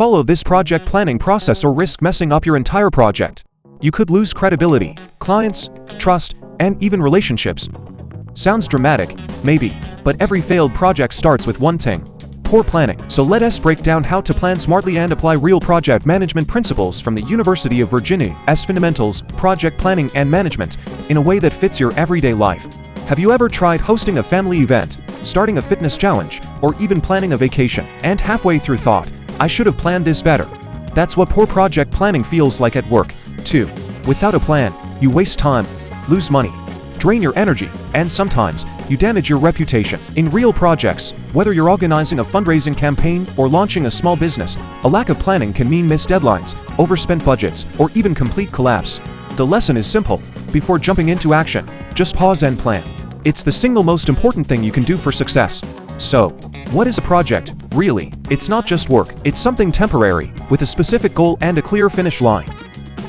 follow this project planning process or risk messing up your entire project. You could lose credibility, clients, trust, and even relationships. Sounds dramatic, maybe, but every failed project starts with one thing: poor planning. So let us break down how to plan smartly and apply real project management principles from the University of Virginia's Fundamentals, Project Planning and Management, in a way that fits your everyday life. Have you ever tried hosting a family event, starting a fitness challenge, or even planning a vacation, and halfway through thought, "I should have planned this better"? That's what poor project planning feels like at work, too. Without a plan, you waste time, lose money, drain your energy, and sometimes you damage your reputation. In real projects, whether you're organizing a fundraising campaign or launching a small business, a lack of planning can mean missed deadlines, overspent budgets, or even complete collapse. The lesson is simple: before jumping into action, just pause and plan. It's the single most important thing you can do for success. So, what is a project, really? It's not just work, it's something temporary, with a specific goal and a clear finish line.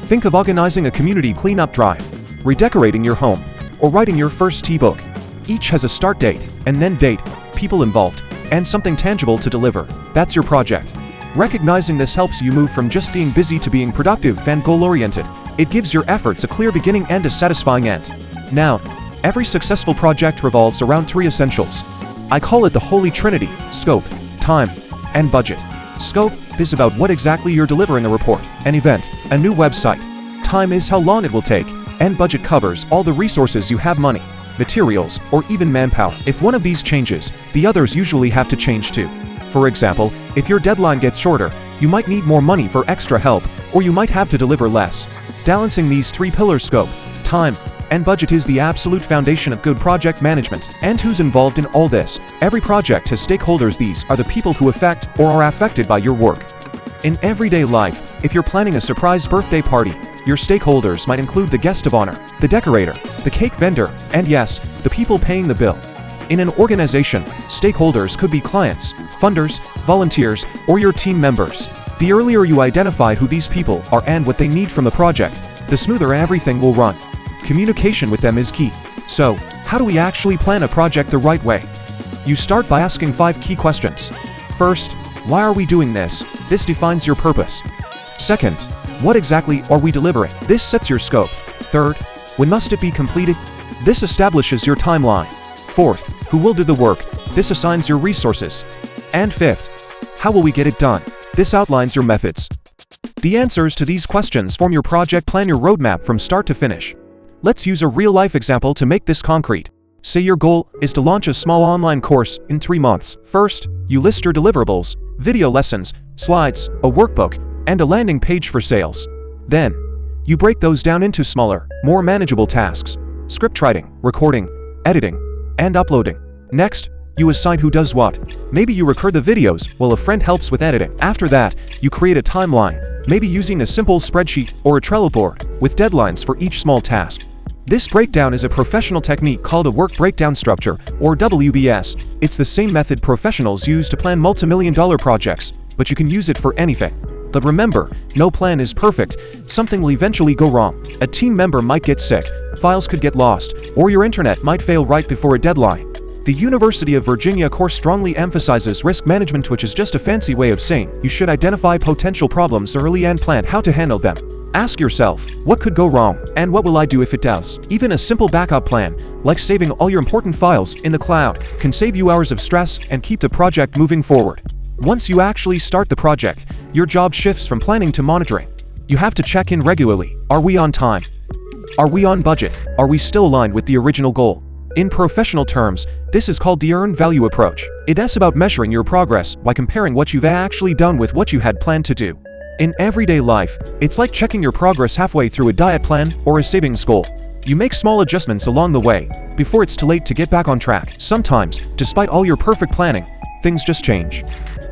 Think of organizing a community cleanup drive, redecorating your home, or writing your first ebook. Each has a start date, an end date, people involved, and something tangible to deliver. That's your project. Recognizing this helps you move from just being busy to being productive and goal-oriented. It gives your efforts a clear beginning and a satisfying end. Now, every successful project revolves around three essentials. I call it the Holy Trinity: scope, time, and budget. Scope is about what exactly you're delivering: a report, an event, a new website. Time is how long it will take, and budget covers all the resources you have: money, materials, or even manpower. If one of these changes, the others usually have to change too. For example, if your deadline gets shorter, you might need more money for extra help, or you might have to deliver less. Balancing these three pillars: scope, time, and budget is the absolute foundation of good project management. And who's involved in all this? Every project has stakeholders. These are the people who affect or are affected by your work. In everyday life, if you're planning a surprise birthday party, your stakeholders might include the guest of honor, the decorator, the cake vendor, and yes, the people paying the bill. In an organization, stakeholders could be clients, funders, volunteers, or your team members. The earlier you identify who these people are and what they need from the project, the smoother everything will run. Communication with them is key. So, how do we actually plan a project the right way? You start by asking 5 key questions. First, why are we doing this? This defines your purpose. Second, what exactly are we delivering? This sets your scope. Third, when must it be completed? This establishes your timeline. Fourth, who will do the work? This assigns your resources. And fifth, how will we get it done? This outlines your methods. The answers to these questions form your project plan, your roadmap from start to finish. Let's use a real-life example to make this concrete. Say your goal is to launch a small online course in 3 months. First, you list your deliverables: video lessons, slides, a workbook, and a landing page for sales. Then, you break those down into smaller, more manageable tasks: script writing, recording, editing, and uploading. Next, you assign who does what. Maybe you record the videos while a friend helps with editing. After that, you create a timeline, maybe using a simple spreadsheet or a Trello board, with deadlines for each small task. This breakdown is a professional technique called a work breakdown structure, or WBS. It's the same method professionals use to plan multi-million-dollar projects, but you can use it for anything. But remember, no plan is perfect. Something will eventually go wrong. A team member might get sick, files could get lost, or your internet might fail right before a deadline. The University of Virginia course strongly emphasizes risk management, which is just a fancy way of saying you should identify potential problems early and plan how to handle them. Ask yourself, what could go wrong, and what will I do if it does? Even a simple backup plan, like saving all your important files in the cloud, can save you hours of stress and keep the project moving forward. Once you actually start the project, your job shifts from planning to monitoring. You have to check in regularly. Are we on time? Are we on budget? Are we still aligned with the original goal? In professional terms, this is called the earned value approach. It's about measuring your progress by comparing what you've actually done with what you had planned to do. In everyday life, it's like checking your progress halfway through a diet plan or a savings goal. You make small adjustments along the way, before it's too late to get back on track. Sometimes, despite all your perfect planning, things just change.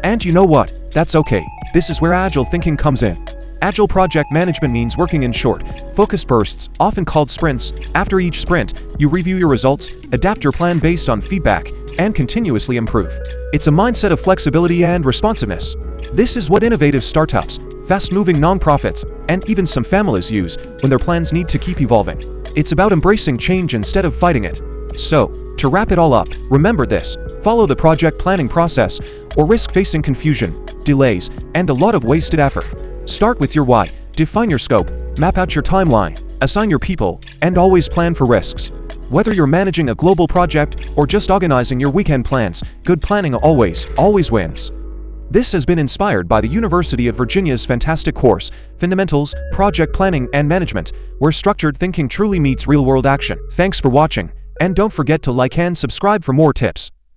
And you know what? That's okay. This is where agile thinking comes in. Agile project management means working in short, focused bursts, often called sprints. After each sprint, you review your results, adapt your plan based on feedback, and continuously improve. It's a mindset of flexibility and responsiveness. This is what innovative startups, fast-moving nonprofits, and even some families use when their plans need to keep evolving. It's about embracing change instead of fighting it. So, to wrap it all up, remember this: follow the project planning process, or risk facing confusion. delays, and a lot of wasted effort. Start with your why, define your scope, map out your timeline, assign your people, and always plan for risks. Whether you're managing a global project or just organizing your weekend plans, good planning always wins. This has been inspired by the University of Virginia's fantastic course, Fundamentals, Project Planning and Management, where structured thinking truly meets real-world action. Thanks for watching, and don't forget to like and subscribe for more tips.